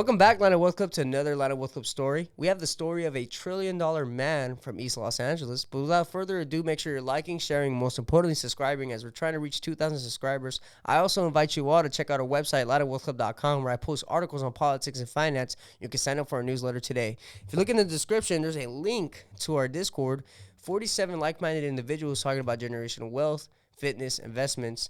Welcome back, Line of Wealth Club, to another Line of Wealth Club story. We have the story of a $1 trillion man from East Los Angeles. But without further ado, make sure you're liking, sharing, most importantly, subscribing as we're trying to reach 2,000 subscribers. I also invite you all to check out our website, lineofwealthclub.com, where I post articles on politics and finance. You can sign up for our newsletter today. If you look in the description, there's a link to our Discord. 47 like-minded individuals talking about generational wealth, fitness, investments,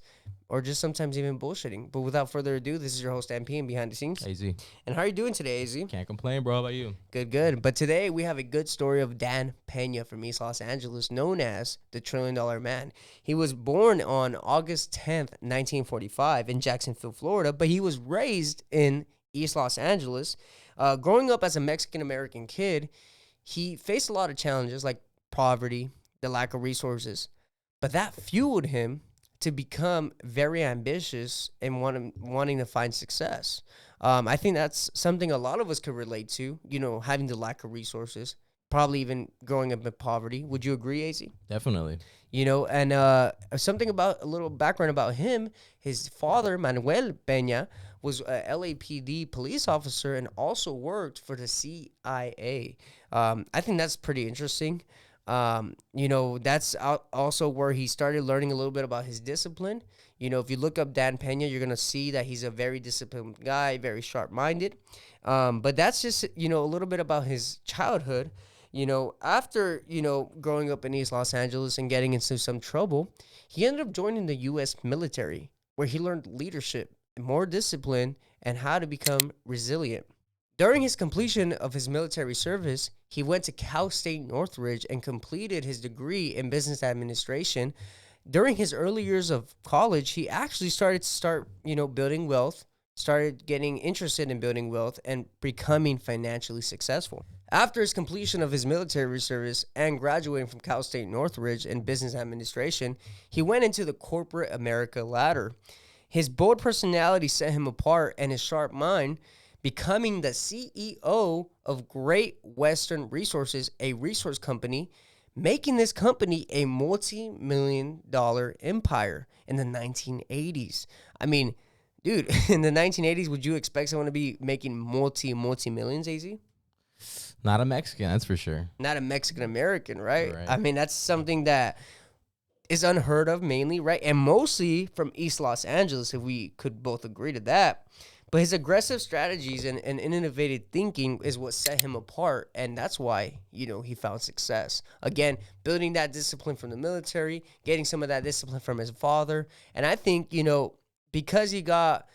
or just sometimes even bullshitting. But without further ado, this is your host, Dan Peña, behind the scenes. AZ. And how are you doing today, AZ? Can't complain, bro. How about you? Good, good. But today we have a good story of Dan Peña from East Los Angeles, known as the $1 trillion man. He was born on August 10th, 1945 in Jacksonville, Florida, but he was raised in East Los Angeles. Growing up as a Mexican-American kid, he faced a lot of challenges like poverty, the lack of resources, but that fueled him to become very ambitious and wanting to find success. I think that's something a lot of us could relate to, having the lack of resources, probably even growing up in poverty. Would you agree, AZ? Definitely. And something about a little background about him, his father, Manuel Peña, was a LAPD police officer and also worked for the CIA. I think that's pretty interesting. That's also where he started learning a little bit about his discipline. If you look up Dan Peña, you're going to see that he's a very disciplined guy, very sharp-minded. But that's just, a little bit about his childhood. After, growing up in East Los Angeles and getting into some trouble, he ended up joining the U.S. military, where he learned leadership, more discipline, and how to become resilient. During his completion of his military service, he went to Cal State Northridge and completed his degree in business administration. During his early years of college, he actually started building wealth, started getting interested in building wealth and becoming financially successful. After his completion of his military service and graduating from Cal State Northridge in business administration, he went into the corporate America ladder. His bold personality set him apart, and his sharp mind, becoming the CEO of Great Western Resources, a resource company, making this company a multi-million-dollar empire in the 1980s. I mean, dude, in the 1980s, would you expect someone to be making multi-millions, AZ? Not a Mexican, that's for sure. Not a Mexican-American, right? I mean, that's something that is unheard of mainly, right? And mostly from East Los Angeles, if we could both agree to that. But his aggressive strategies and innovative thinking is what set him apart, and that's why, he found success. Again, building that discipline from the military, getting some of that discipline from his father, and I think, because he got,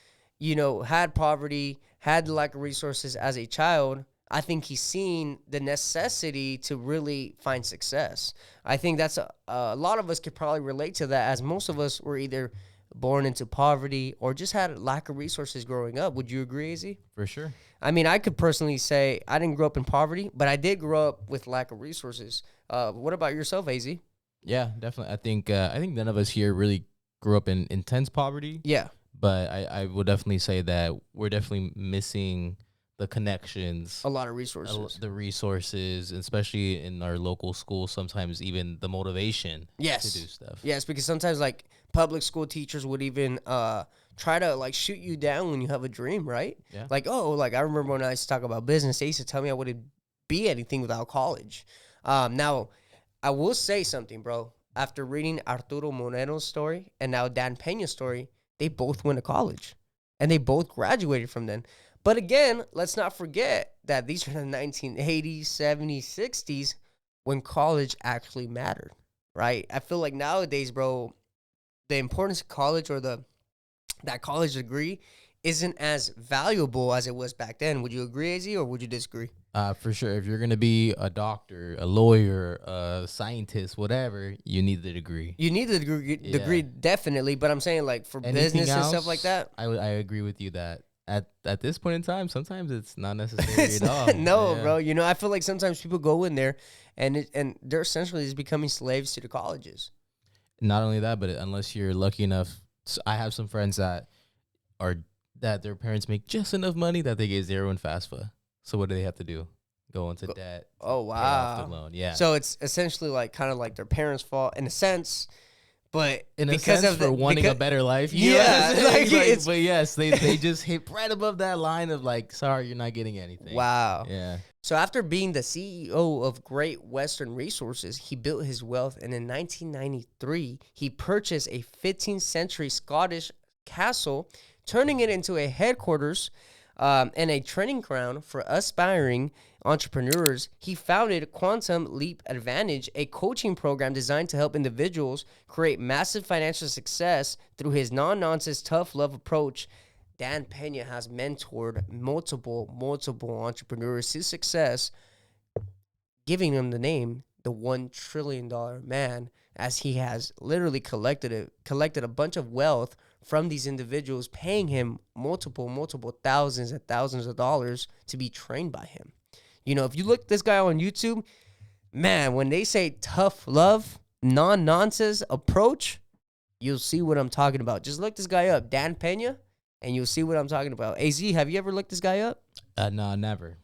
had poverty, had the lack of resources as a child, I think he's seen the necessity to really find success. I think that's a lot of us could probably relate to that, as most of us were either born into poverty or just had a lack of resources growing up. Would you agree, AZ? For sure. I mean, I could personally say I didn't grow up in poverty, but I did grow up with lack of resources. What about yourself, AZ? Yeah, definitely. I think none of us here really grew up in intense poverty. Yeah. But I would definitely say that we're definitely missing the connections. A lot of resources. The resources, especially in our local schools, sometimes even the motivation to do stuff. Yes, because sometimes public school teachers would even try to shoot you down when you have a dream, right? Yeah. I remember when I used to talk about business, they used to tell me I wouldn't be anything without college. Now, I will say something, bro. After reading Arturo Moreno's story and now Dan Peña's story, they both went to college. And they both graduated from then. But again, let's not forget that these are the 1980s, 70s, 60s when college actually mattered, right? I feel like nowadays, bro, the importance of college or that college degree isn't as valuable as it was back then. Would you agree, AZ, or would you disagree? For sure. If you're going to be a doctor, a lawyer, a scientist, whatever, you need the degree. You need the degree definitely, but I'm saying for anything business else, and stuff like that. I agree with you that at this point in time, sometimes it's not necessary at all. No, bro. I feel like sometimes people go in there and they're essentially just becoming slaves to the colleges. Not only that, but unless you're lucky enough, I have some friends that their parents make just enough money that they get zero in FAFSA. So what do they have to do? Go into debt. Oh, wow. Pay off the loan. Yeah. So it's essentially kind of like their parents' fault in a sense, but in a because sense of for wanting a better life. You know Yeah, what I'm saying? like, it's- but yes, they just hit right above that line of like, sorry, you're not getting anything. wow. Yeah. So after being the CEO of Great Western Resources, he built his wealth, and in 1993, he purchased a 15th century Scottish castle, turning it into a headquarters and a training ground for aspiring entrepreneurs. He founded Quantum Leap Advantage, a coaching program designed to help individuals create massive financial success through his non-nonsense, tough love approach. Dan Peña has mentored multiple entrepreneurs to success, giving them the name the $1 trillion man, as he has literally collected a bunch of wealth from these individuals, paying him multiple thousands and thousands of dollars to be trained by him. You know, if you look this guy on YouTube, man, when they say tough love, non-nonsense approach, you'll see what I'm talking about. Just look this guy up, Dan Peña, and you'll see what I'm talking about. AZ, have you ever looked this guy up? No, never.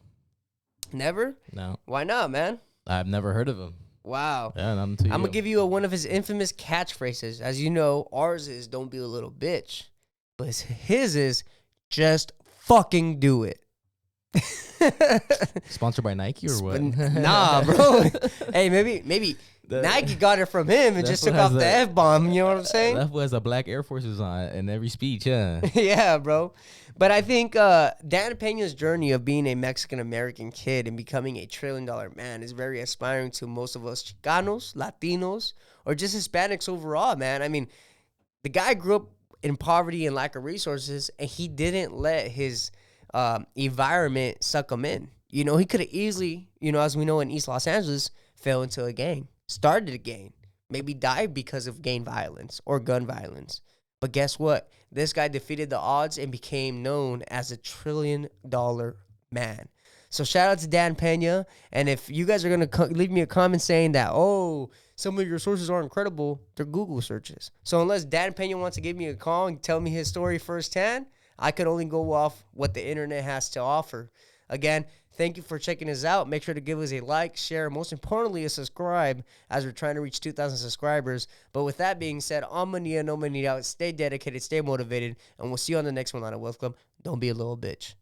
Never? No, Why not, man? I've never heard of him. Wow. Yeah, I'm I'm going to give you one of his infamous catchphrases. As you know, ours is don't be a little bitch. But his is just fucking do it. Sponsored by Nike or what? Nah, bro. Hey, maybe Nike got it from him and just took off the F-bomb. You know what I'm saying? That was a black Air Forces on in every speech, yeah. Yeah, bro. But I think Dan Peña's journey of being a Mexican-American kid and becoming a $1 trillion man is very aspiring to most of us Chicanos, Latinos, or just Hispanics overall, man. I mean, the guy grew up in poverty and lack of resources, and he didn't let his environment suck him in. You know, he could have easily, you know, as we know in East Los Angeles, fell into a gang, started a gang, maybe died because of gang violence or gun violence. But guess what? This guy defeated the odds and became known as a $1 trillion man. So shout out to Dan Peña. And if you guys are going to leave me a comment saying that, oh, some of your sources aren't credible, they're Google searches. So unless Dan Peña wants to give me a call and tell me his story firsthand, I could only go off what the internet has to offer. Again, thank you for checking us out. Make sure to give us a like, share, most importantly, a subscribe as we're trying to reach 2,000 subscribers. But with that being said, on Mania, no money out. Stay dedicated, stay motivated, and we'll see you on the next one on the Wealth Club. Don't be a little bitch.